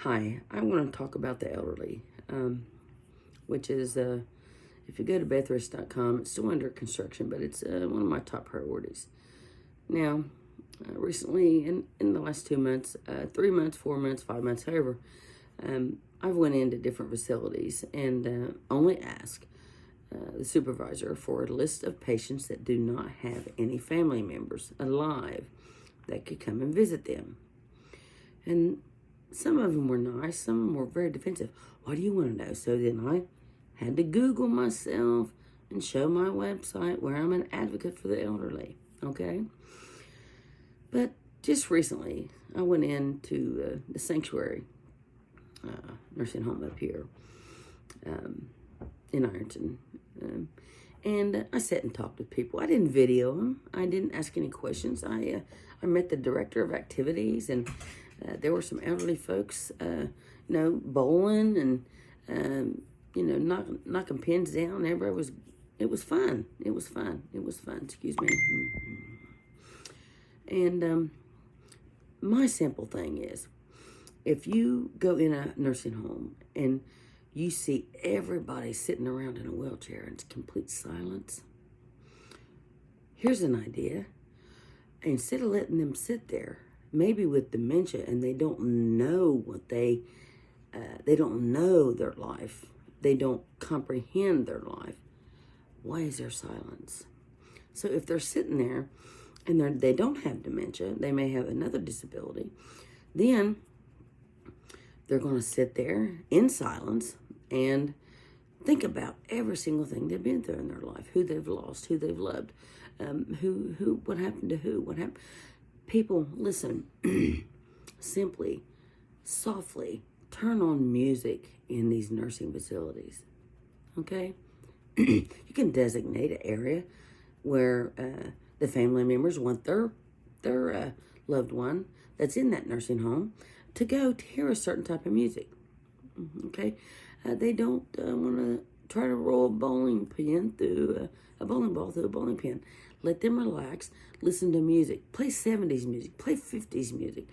Hi, I want to talk about the elderly, which is, if you go to Bethris.com, it's still under construction, but it's one of my top priorities. Now, recently, in the last 2 months, 3 months, 4 months, 5 months, however, I've went into different facilities and only ask the supervisor for a list of patients that do not have any family members alive that could come and visit them. And some of them were nice, some of them were very defensive. What do you want to know? So then I had to Google myself and show my website where I'm an advocate for the elderly, okay? But just recently, I went into the Sanctuary nursing home up here in Ironton. And I sat and talked with people. I didn't video them. I didn't ask any questions. I met the director of activities, and there were some elderly folks, bowling and, knocking pins down. It was fun. It was fun. Excuse me. And my simple thing is, if you go in a nursing home and you see everybody sitting around in a wheelchair and it's complete silence, here's an idea. Instead of letting them sit there, maybe with dementia, and they don't know they don't know their life, they don't comprehend their life, why is there silence? So if they're sitting there and they don't have dementia, they may have another disability, then they're going to sit there in silence and think about every single thing they've been through in their life, who they've lost, who they've loved, what happened to who, what happened. People, listen, simply, softly, turn on music in these nursing facilities, okay? You can designate an area where the family members want their loved one that's in that nursing home to go to hear a certain type of music, okay? They don't want to try to roll a bowling pin through a bowling ball through a bowling pin. Let them relax, listen to music, play 70s music, play 50s music.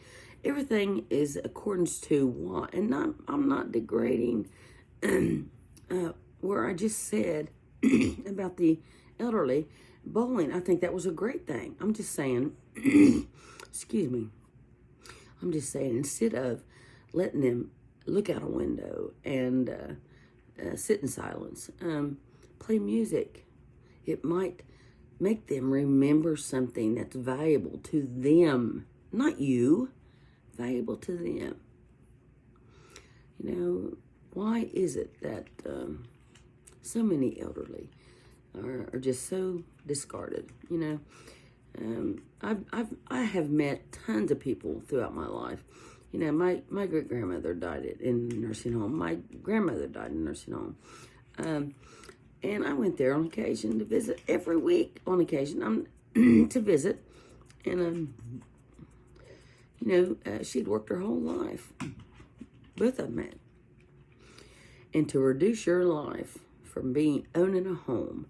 Everything is accordance to what, and I'm not degrading where I just said about the elderly bowling. I think that was a great thing. I'm just saying, excuse me. I'm just saying, instead of letting them look out a window and sit in silence, play music. It might make them remember something that's valuable to them, not you, valuable to them. Why is it that so many elderly are just so discarded? I have met tons of people throughout my life. My great-grandmother died in a nursing home. My grandmother died in a nursing home. And I went there on occasion to visit every week on occasion to visit. And, she'd worked her whole life. Both of them had. And to reduce your life from owning a home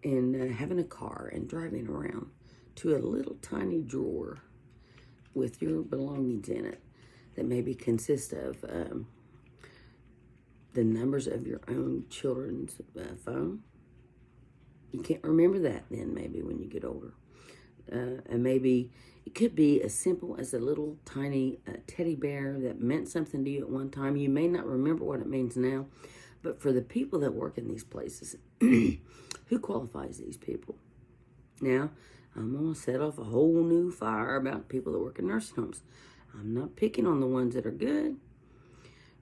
and having a car and driving around to a little tiny drawer with your belongings in it that maybe consist of the numbers of your own children's phone. You can't remember that then, maybe, when you get older. And maybe it could be as simple as a little tiny teddy bear that meant something to you at one time. You may not remember what it means now, but for the people that work in these places, who qualifies these people? Now, I'm going to set off a whole new fire about people that work in nursing homes. I'm not picking on the ones that are good,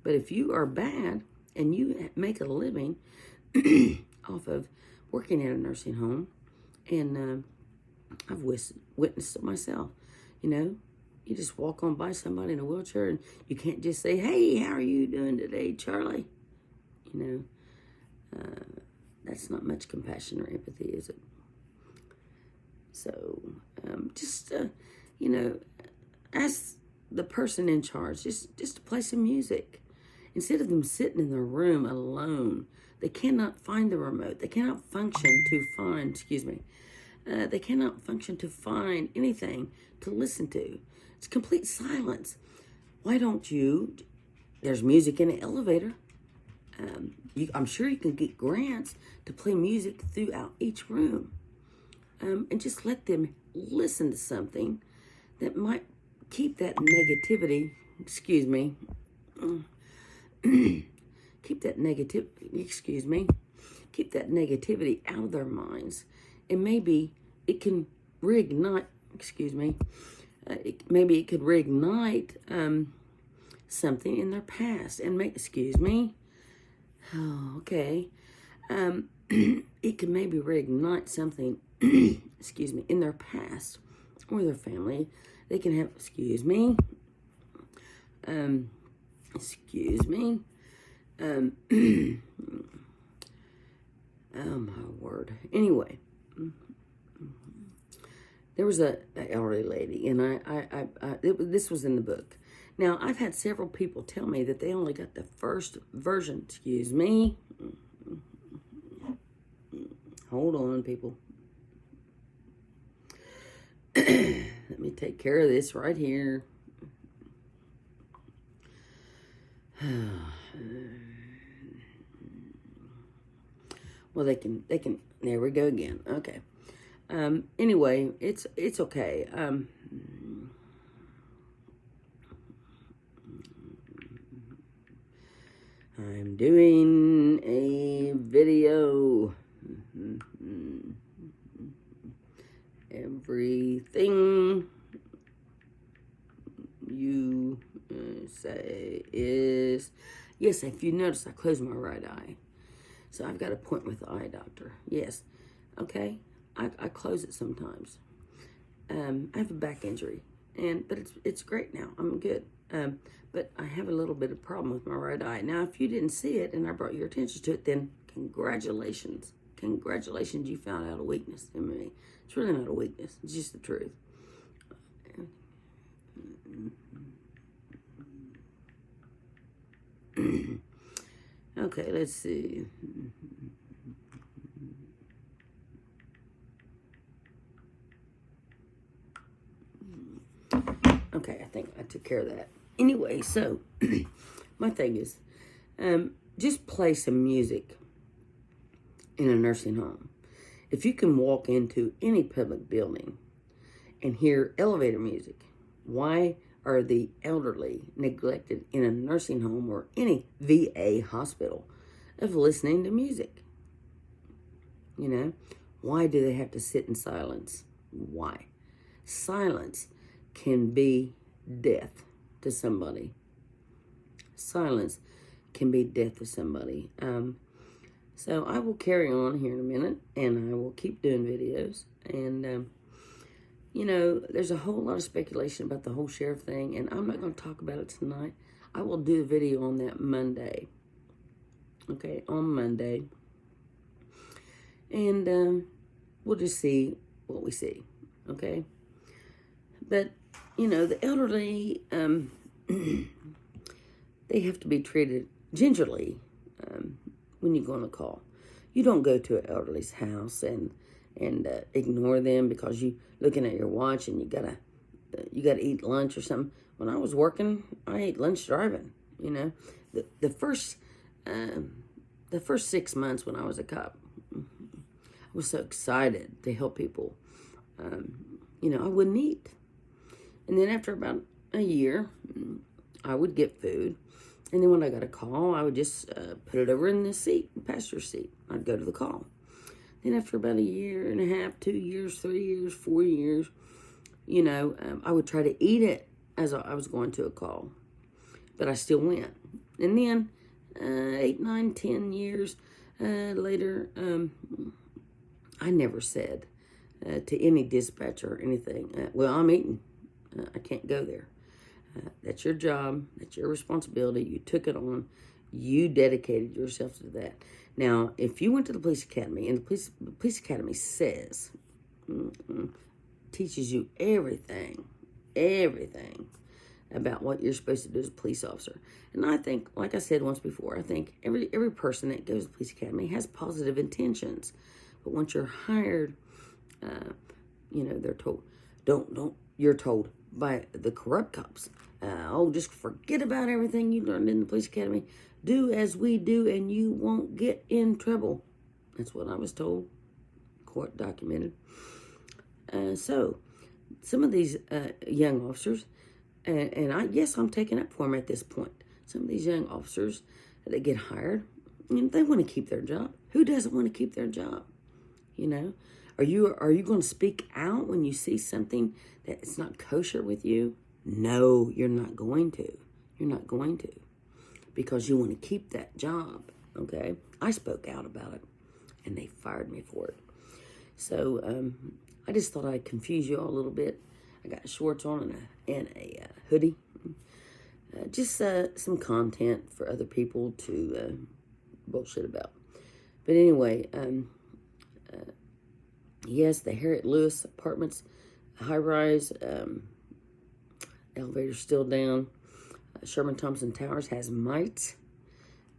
but if you are bad and you make a living off of working at a nursing home, and I've witnessed it myself, you just walk on by somebody in a wheelchair and you can't just say, "Hey, how are you doing today, Charlie?" That's not much compassion or empathy, is it? So, ask the person in charge just to play some music. Instead of them sitting in their room alone, they cannot find the remote. They cannot function to find, they cannot function to find anything to listen to. It's complete silence. Why don't you There's music in the elevator. I'm sure you can get grants to play music throughout each room. And just let them listen to something that might keep that negativity, excuse me, keep that negativity out of their minds. And maybe it can reignite, maybe it could reignite something in their past and okay. It can maybe reignite something, in their past or their family. They can have, oh my word. Anyway, there was a elderly lady, and this was in the book. Now, I've had several people tell me that they only got the first version. Hold on, people. Let me take care of this right here. Well, they can, there we go again. Okay. Anyway, it's okay. I'm doing a video. Everything you say is... Yes, if you notice, I closed my right eye. So I've got an appointment with the eye doctor. Yes. Okay. I close it sometimes. I have a back injury, but it's great now. I'm good. But I have a little bit of problem with my right eye. Now, if you didn't see it and I brought your attention to it, then congratulations. Congratulations, you found out a weakness in me. It's really not a weakness. It's just the truth. Okay, let's see. Okay, I think I took care of that. Anyway, so my thing is, just play some music in a nursing home. If you can walk into any public building and hear elevator music, why are the elderly neglected in a nursing home or any VA hospital of listening to music? You know, why do they have to sit in silence? Why? Silence can be death to somebody. Silence can be death to somebody. So I will carry on here in a minute, and I will keep doing videos. And, you know, there's a whole lot of speculation about the whole sheriff thing, and I'm not going to talk about it tonight. I will do a video on that Monday. Okay, on Monday. And we'll just see what we see. Okay? But, you know, the elderly, they have to be treated gingerly when you go on a call. You don't go to an elderly's house and ignore them because you looking at your watch and you gotta eat lunch or something. When I was working, I ate lunch driving. You know, the first 6 months when I was a cop, I was so excited to help people. You know, I wouldn't eat. And then after about a year, I would get food. And then when I got a call, I would just put it over in the seat, the passenger seat. I'd go to the call. Then after about a year and a half, 2 years, 3 years, 4 years, you know, I would try to eat it as I was going to a call. But I still went. And then 8, 9, 10 years later, I never said to any dispatcher or anything, well, I'm eating. I can't go there. That's your job. That's your responsibility. You took it on. You dedicated yourself to that. Now, if you went to the police academy, and the police academy says, teaches you everything about what you're supposed to do as a police officer. And I think, like I said once before, I think every person that goes to the police academy has positive intentions. But once you're hired, you know, they're told, you're told, by the corrupt cops. Just forget about everything you learned in the police academy. Do as we do and you won't get in trouble. That's what I was told. Court documented. So, some of these young officers, and I guess I'm taking up for them at this point. Some of these young officers that get hired, they want to keep their job. Who doesn't want to keep their job? Are you going to speak out when you see something that's not kosher with you? No, you're not going to. You're not going to, because you want to keep that job. Okay, I spoke out about it, and they fired me for it. So I just thought I'd confuse you all a little bit. I got shorts on and a hoodie. Just some content for other people to bullshit about. But anyway, yes, the Harriet Lewis Apartments, high-rise, elevator's still down. Sherman Thompson Towers has mites.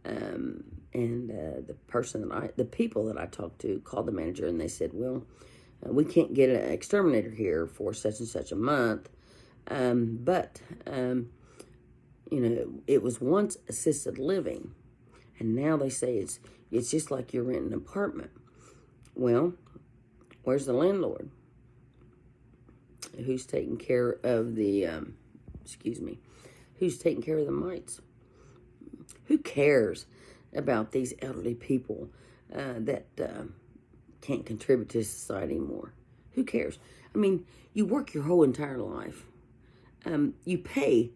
And the people that I talked to called the manager, and they said, well, we can't get an exterminator here for such and such a month. But it was once assisted living, and now they say it's just like you're renting an apartment. Well, where's the landlord? Who's taking care of the, who's taking care of the mites? Who cares about these elderly people that can't contribute to society anymore? Who cares? I mean, you work your whole entire life. You pay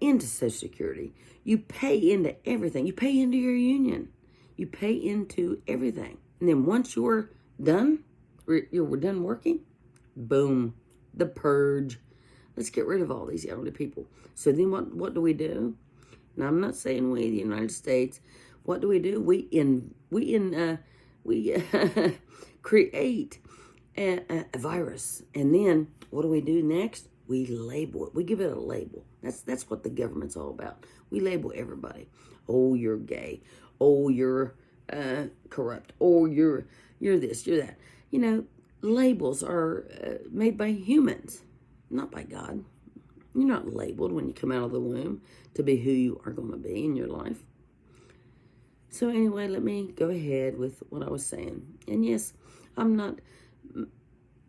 into Social Security. You pay into everything. You pay into your union. You pay into everything. And then once you're done, you're done working, boom, the purge. Let's get rid of all these elderly people. So then what do we do? Now, I'm not saying we, the United States. What do? We create a virus, and then what do we do next? We label it. We give it a label. That's what the government's all about. We label everybody. Oh, you're gay. Oh, you're corrupt. Oh, you're this. You're that. Labels are made by humans, not by God. You're not labeled when you come out of the womb to be who you are going to be in your life. So anyway, let me go ahead with what I was saying. And yes, I'm not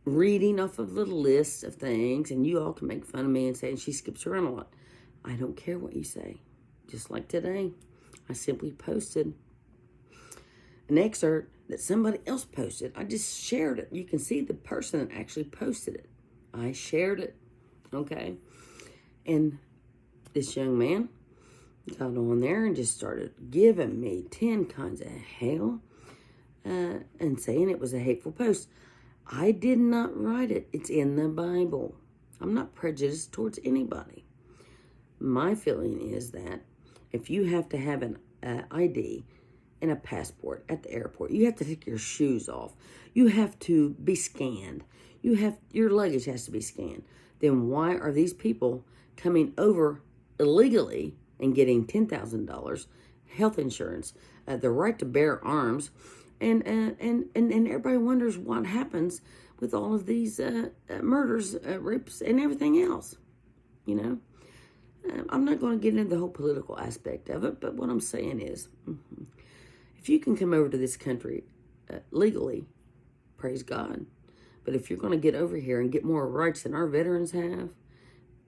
reading off of the list of things, and you all can make fun of me and say she skips around a lot. I don't care what you say. Just like today, I simply posted an excerpt that somebody else posted. I just shared it. You can see the person that actually posted it. I shared it, okay? And this young man got on there and just started giving me 10 kinds of hell and saying it was a hateful post. I did not write it. It's in the Bible. I'm not prejudiced towards anybody. My feeling is that if you have to have an ID and a passport at the airport, you have to take your shoes off. You have to be scanned. Your luggage has to be scanned. Then why are these people coming over illegally and getting $10,000 health insurance, the right to bear arms, and everybody wonders what happens with all of these murders, rapes, and everything else. I'm not going to get into the whole political aspect of it, but what I'm saying is, if you can come over to this country legally, praise God. But if you're going to get over here and get more rights than our veterans have,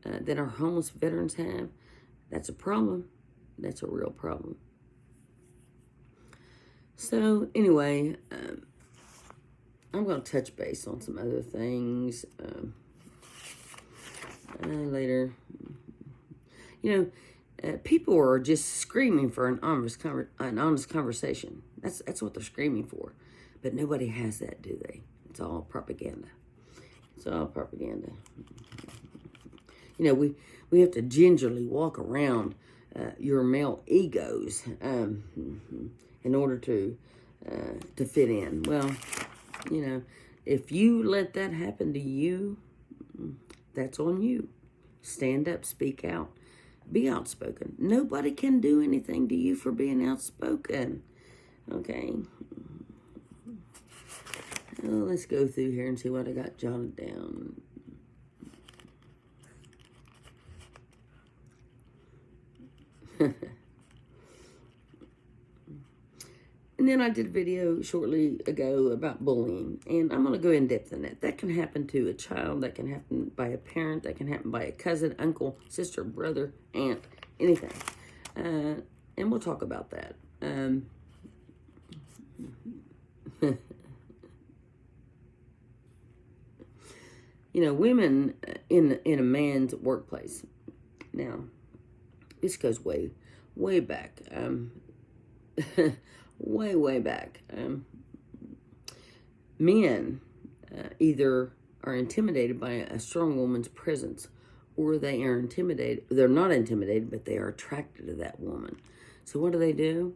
than our homeless veterans have, that's a problem. That's a real problem. So anyway, I'm going to touch base on some other things later. People are just screaming for an honest conversation. That's what they're screaming for. But nobody has that, do they? It's all propaganda. It's all propaganda. We have to gingerly walk around your male egos in order to fit in. Well, if you let that happen to you, that's on you. Stand up, speak out, be outspoken. Nobody can do anything to you for being outspoken. Okay. Well, let's go through here and see what I got jotted down. And then I did a video shortly ago about bullying, and I'm going to go in depth in that. That can happen to a child, that can happen by a parent, that can happen by a cousin, uncle, sister, brother, aunt, anything. And we'll talk about that. Women in a man's workplace. Now, this goes way back. Way back. Men either are intimidated by a strong woman's presence, or they are intimidated. They're not intimidated, but they are attracted to that woman. So what do?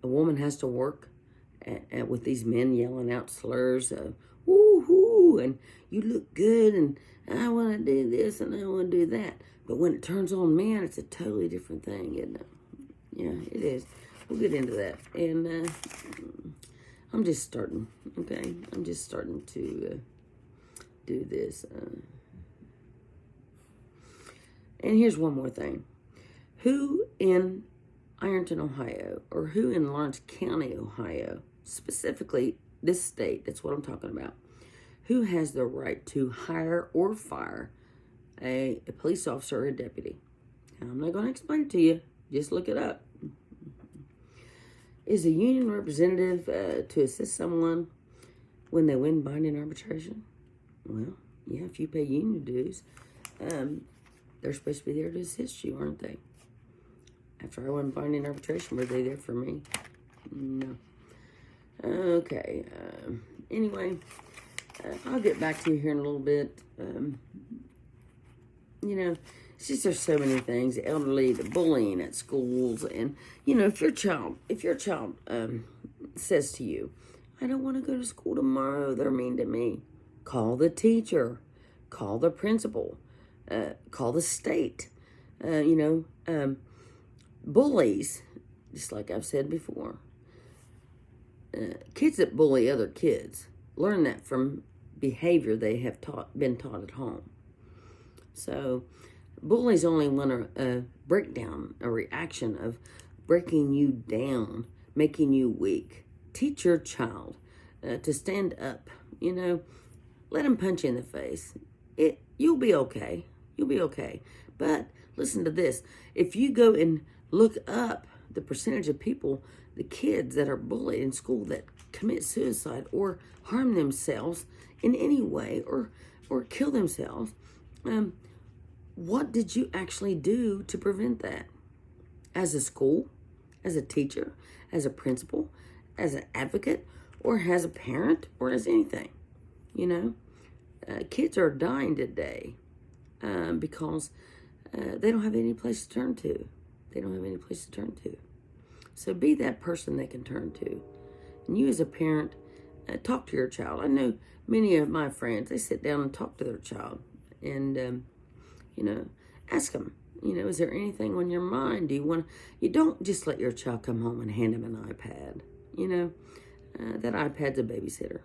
A woman has to work with these men yelling out slurs, woo-hoo, and you look good, and I want to do this, and I want to do that. But when it turns on men, it's a totally different thing, isn't it? Yeah, it is. We'll get into that. And I'm just starting, okay? I'm just starting to do this. And here's one more thing. Who in Ironton, Ohio, or who in Lawrence County, Ohio, specifically this state, that's what I'm talking about, who has the right to hire or fire a police officer or a deputy? Now, I'm not going to explain it to you. Just look it up. Is a union representative to assist someone when they win binding arbitration? Well, yeah, if you pay union dues, they're supposed to be there to assist you, aren't they? After I won binding arbitration, were they there for me? No. Okay. Anyway, I'll get back to you here in a little bit. It's just there's so many things, the elderly, the bullying at schools, and if your child says to you, I don't want to go to school tomorrow, they're mean to me, call the teacher, call the principal, call the state. Bullies, just like I've said before, kids that bully other kids learn that from behavior they have been taught at home. So bullies only want a breakdown, a reaction of breaking you down, making you weak. Teach your child to stand up. Let him punch you in the face. You'll be okay. You'll be okay. But listen to this. If you go and look up the percentage of people, the kids that are bullied in school that commit suicide or harm themselves in any way or kill themselves, what did you actually do to prevent that? As a school, as a teacher, as a principal, as an advocate, or as a parent, or as anything? Kids are dying today because they don't have any place to turn to. They don't have any place to turn to. So be that person they can turn to. And you as a parent, talk to your child. I know many of my friends, they sit down and talk to their child. And, ask them, is there anything on your mind? You don't just let your child come home and hand them an iPad. That iPad's a babysitter.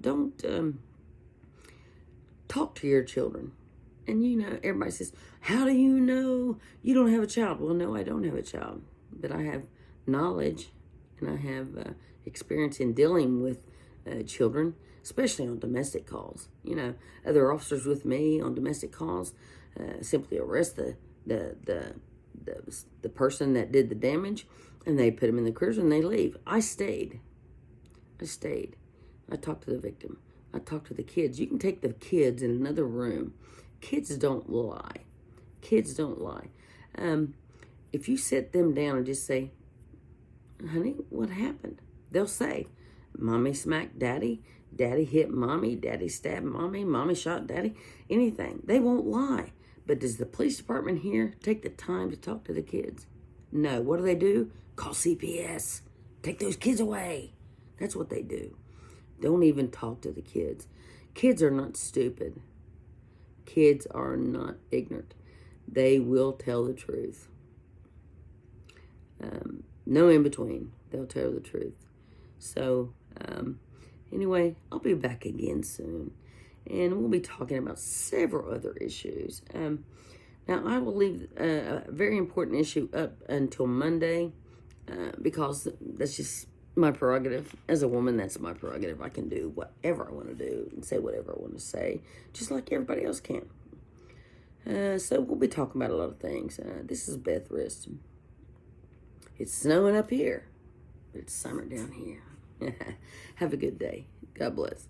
Don't talk to your children. And everybody says, how do you know you don't have a child? Well, no, I don't have a child, but I have knowledge and I have experience in dealing with children, especially on domestic calls. Other officers with me on domestic calls simply arrest the person that did the damage, and they put him in the cruiser and they leave. I stayed. I talked to the victim. I talked to the kids. You can take the kids in another room. Kids don't lie. If you sit them down and just say, honey, what happened? They'll say, mommy smacked daddy, daddy hit mommy, daddy stabbed mommy, mommy shot daddy, anything. They won't lie. But does the police department here take the time to talk to the kids? No. What do? Call CPS. Take those kids away. That's what they do. Don't even talk to the kids. Kids are not stupid. Kids are not ignorant. They will tell the truth. No in between. They'll tell the truth. So, anyway, I'll be back again soon. And we'll be talking about several other issues. Now, I will leave a very important issue up until Monday because that's just my prerogative. As a woman, that's my prerogative. I can do whatever I want to do and say whatever I want to say, just like everybody else can. So we'll be talking about a lot of things. This is Beth Rist. It's snowing up here, but it's summer down here. Have a good day. God bless.